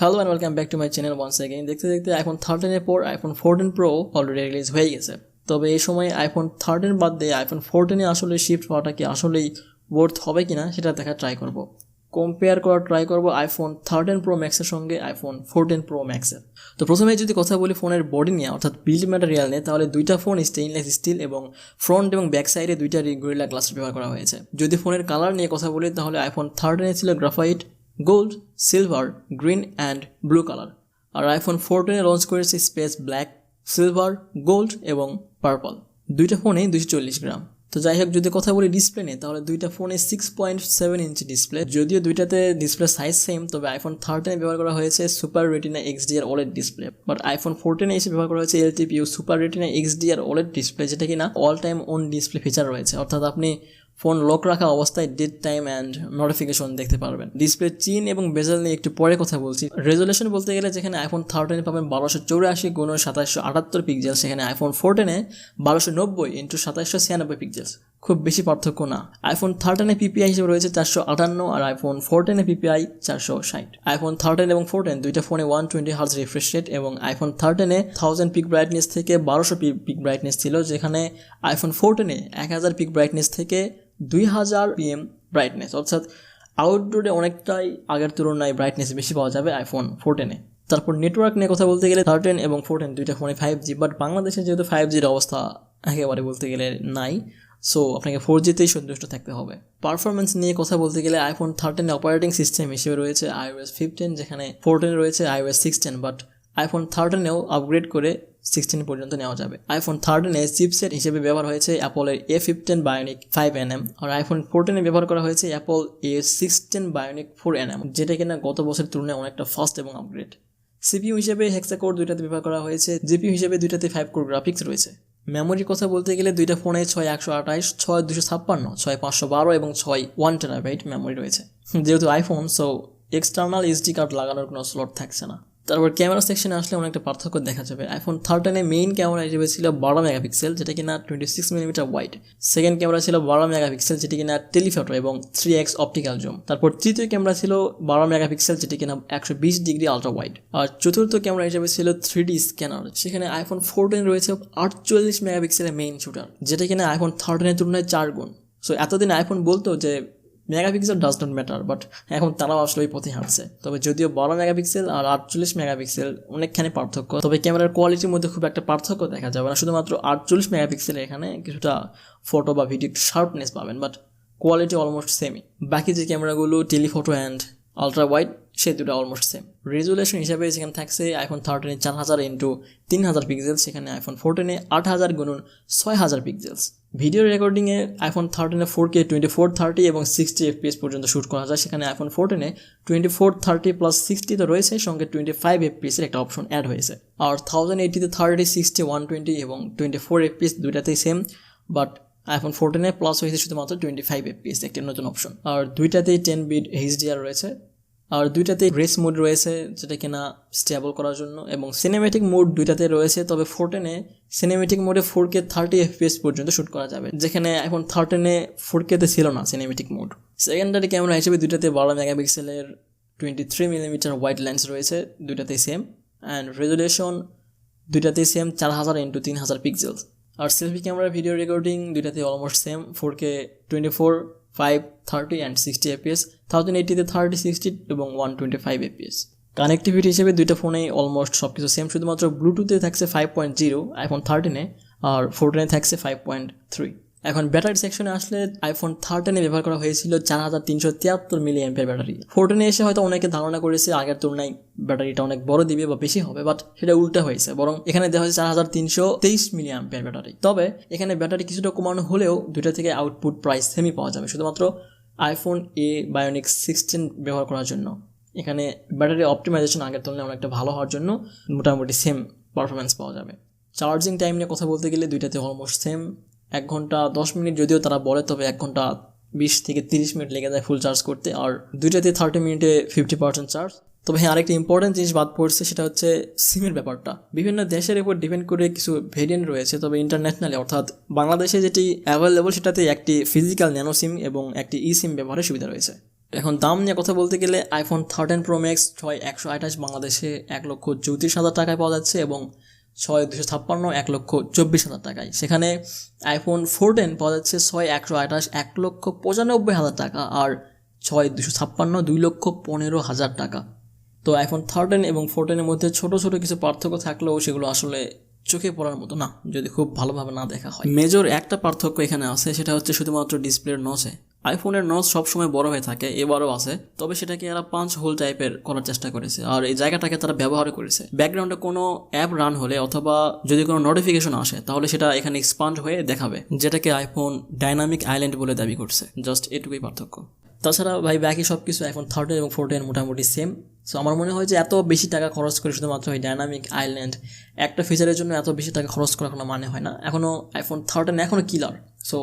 Hello and welcome back to my channel once again. দেখতে দেখতে iPhone 13 এর পর আইফোন 14 প্রো অলরেডি রিলিজ হয়ে গেছে। তবে এই সময় আইফোন 13 বাদ দিয়ে আইফোন 14 আসলে শিফট হওয়াটা কি আসলেই ওয়ার্থ হবে কিনা সেটা দেখা ট্রাই করব। কম্পেয়ার করার ট্রাই করব আইফোন 13 প্রো ম্যাক্সের সঙ্গে আইফোন 14 প্রো ম্যাক্সের। তো প্রথমে যদি কথা বলি ফোনের বডি নিয়ে অর্থাৎ বিল্ড ম্যাটেরিয়াল নিয়ে, তাহলে দুইটা ফোন স্টেইনলেস স্টিল এবং ফ্রন্ট এবং ব্যাক সাইডে দুইটা গরিলা গ্লাস ব্যবহার করা হয়েছে। যদি ফোনের কালার নিয়ে কথা বলি তাহলে আইফোন 13 ছিল graphite, gold, silver, green and blue colour. আর আইফোন 14 লঞ্চ করেছে স্পেস ব্ল্যাক, সিলভার, গোল্ড এবং পার্পল। দুইটা ফোনে 240 গ্রাম। তো যাই হোক, যদি কথা বলি ডিসপ্লে নিয়ে তাহলে দুইটা ফোনে 6.7 ইঞ্চি ডিসপ্লে। যদিও দুইটাতে ডিসপ্লে সাইজ সেম, তবে আইফোন 13 ব্যবহার করা হয়েছে super retina XDR OLED display, but iPhone 14 এসে ব্যবহার করা হয়েছে LTPO super retina XDR OLED display, যেটা কিনা all time on display feature রয়েছে। অর্থাৎ আপনি ফোন লক রাখা অবস্থায় ডেট টাইম অ্যান্ড নোটিফিকেশন দেখতে পারবেন। ডিসপ্লে চিন এবং বেজেল নিয়ে একটু পরে কথা বলছি। রেজুলেশন বলতে গেলে যেখানে আইফোন 13 পাবেন 1284 × 2778 পিক্সেল, সেখানে আইফোন 14 1290 × 2796 পিক্সেল। খুব বেশি পার্থক্য না। আইফোন 13 PPI হিসেবে রয়েছে 458 আর আইফোন 14 PPI 460। আইফোন 13 এবং 14 দুইটা ফোনে 120 Hz রিফ্রেশ রেট এবং আইফোন 13 1000 পিক ব্রাইটনেস থেকে 1200 পিক ব্রাইটনেস ছিল, যেখানে আইফোন 14 1000 পিক ব্রাইটনেস থেকে 2000 PM ব্রাইটনেস। অর্থাৎ আউটডোরে অনেকটাই আগের তুলনায় ব্রাইটনেস বেশি পাওয়া যাবে আইফোন 14। তারপর নেটওয়ার্ক নিয়ে কথা বলতে গেলে 13 এবং 14 দুইটা ফোনে 5G, বাট বাংলাদেশে যেহেতু 5Gর অবস্থা একেবারে বলতে গেলে নাই, সো আপনাকে 4Gতেই সন্তুষ্ট থাকতে হবে। পারফরমেন্স নিয়ে কথা বলতে গেলে আইফোন 13 অপারেটিং সিস্টেম হিসেবে রয়েছে iOS 15, যেখানে 14 রয়েছে iOS 16, বাট আইফোন 13 আপগ্রেড করে 16 পর্যন্ত নেওয়া যাবে। আইফোন 13 চিপসেট হিসেবে ব্যবহার হয়েছে অ্যাপলের A15 Bionic 5nm, আর আইফোন 14 ব্যবহার করা হয়েছে অ্যাপল A16 Bionic 4nm, যেটা কিনা গত বছরের তুলনায় অনেকটা ফাস্ট এবং আপগ্রেড। সিপিইউ হিসেবে হেক্সা-কোর দুইটাতে ব্যবহার করা হয়েছে। জিপিইউ হিসেবে দুইটাতে 5 কোর গ্রাফিক্স রয়েছে। মেমোরির কথা বলতে গেলে দুইটা ফোনে 6/128, 6/256, 6/512 এবং 6/1TB মেমোরি রয়েছে। যেহেতু iPhone, so external SD card লাগানোর কোনো স্লট থাকছে না। তারপর ক্যামেরা সেকশনে আসলে অনেকটা পার্থক্য দেখা যাবে। আইফোন 13 মেইন ক্যামেরা হিসেবে ছিল 12 মেগাপিক্সেল, যেটা কিনা 26 মিলিমিটার ওয়াইড। সেকেন্ড ক্যামেরা ছিল 12 মেগাপিক্সেল, যেটি কিনা টেলিফটো এবং 3x অপটিক্যাল জুম। তারপর তৃতীয় ক্যামেরা ছিল 12 মেগাপিক্সেল, যেটি কিনা 120 ডিগ্রি আলট্রা ওয়াইড। আর চতুর্থ ক্যামেরা হিসেবে ছিল 3D স্ক্যানার। সেখানে আইফোন 14 রয়েছে 48 মেগাপিক্সেলের মেইন শুটার, যেটা কিনা আইফোন 13 তুলনায় 4 গুণ। সো এতদিন আইফোন বলতো যে megapixel does not matter, but এখন তারাও আসলে ওই পথে হাঁটছে। তবে যদিও 12 মেগাপিক্সেল আর 48 মেগাপিক্সেল অনেকখানি পার্থক্য, তবে ক্যামেরার কোয়ালিটির মধ্যে খুব একটা পার্থক্য দেখা যাবে না। শুধুমাত্র 48 মেগাপিক্সেলের এখানে কিছুটা ফটো বা ভিডিও শার্পনেস পাবেন, বাট কোয়ালিটি অলমোস্ট সেমই। বাকি যে ক্যামেরাগুলো টেলিফটো অ্যান্ড আলট্রা ওয়াইড, সে দুটো অলমোস্ট সেম। রেজুলেশন হিসাবে যেখানে থাকছে আইফোন 13 4000 × 3000 পিক্সেল, সেখানে আইফোন 14 8000 × 6000 পিক্সেলস। ভিডিও রেকর্ডিংয়ে আইফোন 13 4K 2430 এবং 60 FPS পর্যন্ত শ্যুট করা যায়, সেখানে আইফোন 14 2430 + 60 তো রয়েছে, সঙ্গে 25 FPS এর একটা অপশন অ্যাড হয়েছে। আর 1080 30 60 120 এবং 24 FPS দুইটাতেই সেম, বাট আইফোন 14 প্লাস হয়েছে শুধুমাত্র 25 FPS একটি নতুন অপশন। আর দুইটাতেই 10 বিট HDR রয়েছে, আর দুইটাতেই রেস মোড রয়েছে, যেটা কিনা স্টেবল করার জন্য, এবং সিনেমেটিক মোড দুইটাতে রয়েছে। তবে 14 সিনেমেটিক মোডে 4K 30 FPS পর্যন্ত শ্যুট করা যাবে, যেখানে আইফোন 13 4K ছিল না সিনেমেটিক মোড। সেকেন্ডারি ক্যামেরা হিসেবে দুইটাতে 12 মেগাপিক্সেলের 23 মিলিমিটার ওয়াইড লেন্স রয়েছে, দুইটাতেই সেম। অ্যান্ড রেজুলেশন দুইটাতেই সেম 4000 × 3000 পিক্সেল। আর সেলফি ক্যামেরা ভিডিও রেকর্ডিং দুইটাতে almost same, 4K 24 5 30 and 60 FPS, 1080 30 60 এবং 125 FPS। কানেক্টিভিটি হিসেবে দুইটা ফোনেই অলমোস্ট সব কিছু সেম, শুধুমাত্র ব্লুটুথে থাকছে 5.0 আইফোন 13 আর 14 থাকছে 5.3। এখন ব্যাটারি সেকশনে আসলে আইফোন 13 ব্যবহার করা হয়েছিল 4373 mAh ব্যাটারি। 14 এসে হয়তো অনেকে ধারণা করেছে আগের তুলনায় ব্যাটারিটা অনেক বড় দিবে বা বেশি হবে, বাট সেটা উল্টা হয়েছে। বরং এখানে দেওয়া হয়েছে 4323 mAh ব্যাটারি। তবে এখানে ব্যাটারি কিছুটা কমানো হলেও দুইটা থেকে আউটপুট প্রাইস সেমই পাওয়া যাবে, শুধুমাত্র আইফোন Bionic 16 ব্যবহার করার জন্য। এখানে ব্যাটারি অপটিমাইজেশন আগের তুলনায় অনেকটা ভালো হওয়ার জন্য মোটামুটি সেম পারফরমেন্স পাওয়া যাবে। চার্জিং টাইম নিয়ে কথা বলতে গেলে দুইটাতে অলমোস্ট সেম, 1 ঘন্টা 10 মিনিট যদিও তারা বলে, তবে 1 ঘন্টা 20 থেকে 30 মিনিট লেগে যায় ফুল চার্জ করতে। আর দুইটাতে 30 মিনিটে 50% চার্জ। তবে হ্যাঁ, আরেকটা ইম্পর্টেন্ট জিনিস বাদ পড়ছে, সেটা হচ্ছে সিমের ব্যাপারটা। বিভিন্ন দেশের উপর ডিপেন্ড করে কিছু ভেরিয়েন্ট রয়েছে, তবে ইন্টারন্যাশনালি অর্থাৎ বাংলাদেশে যেটি অ্যাভেলেবল সেটাতে একটি ফিজিক্যাল ন্যানো সিম এবং একটি ই সিম ব্যবহারের সুবিধা রয়েছে। এখন দাম নিয়ে কথা বলতে গেলে আইফোন 13 প্রো ম্যাক্স 6128 বাংলাদেশে 1,34,000 টাকায় পাওয়া যাচ্ছে এবং 6256 1,24,000 টাকায়। সেখানে আইফোন 14 পাওয়া যাচ্ছে 6128 1,95,000 টাকা আর 6256 2,15,000 টাকা। তো আইফোন 13 এবং 14 মধ্যে ছোট ছোট কিছু পার্থক্য থাকলেও সেগুলো আসলে চোখে পড়ার মতো না যদি খুব ভালোভাবে না দেখা হয়। মেজর একটা পার্থক্য এখানে আছে, সেটা হচ্ছে শুধুমাত্র ডিসপ্লের নচে। আইফোনের নচ সবসময় বড় হয়ে থাকে, এবারও আছে, তবে সেটাকে এরা পাঞ্চ হোল টাইপের করার চেষ্টা করেছে আর এই জায়গাটাকে তারা ব্যবহার করেছে। ব্যাকগ্রাউন্ডে কোনো অ্যাপ রান হলে অথবা যদি কোনো নোটিফিকেশন আসে তাহলে সেটা এখানে এক্সপান্ড হয়ে দেখাবে, যেটাকে আইফোন ডাইনামিক আইল্যান্ড বলে দাবি করছে। জাস্ট এটুকুই পার্থক্য। তাছাড়া ভাই বাকি সব কিছু আইফোন 13 এবং 14 মোটামুটি সেম। সো আমার মনে হয় যে এত বেশি টাকা খরচ করে শুধুমাত্র এই ডাইনামিক আইল্যান্ড একটা ফিচারের জন্য এত বেশি টাকা খরচ করা কোনো মানে হয় না। এখনও আইফোন 13 এখনও কিলার। সো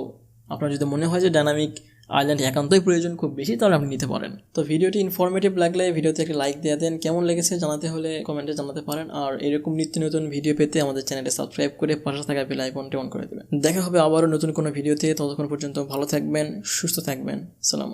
আপনার যদি মনে হয় যে ডাইনামিক আইল্যান্ড একান্তই প্রয়োজন খুব বেশি, তাহলে আপনি নিতে পারেন। তো ভিডিওটি ইনফরমেটিভ লাগলে ভিডিওতে একটা লাইক দিয়ে দেন। কেমন লেগেছে জানাতে হলে কমেন্টে জানাতে পারেন। আর এরকম নিত্য নতুন ভিডিও পেতে আমাদের চ্যানেলটি সাবস্ক্রাইব করে পাশে থাকা বেল আইকনটি অন করে দেবেন। দেখা হবে আবারও নতুন কোনো ভিডিওতে। ততক্ষণ পর্যন্ত ভালো থাকবেন, সুস্থ থাকবেন। আসসালামু আলাইকুম।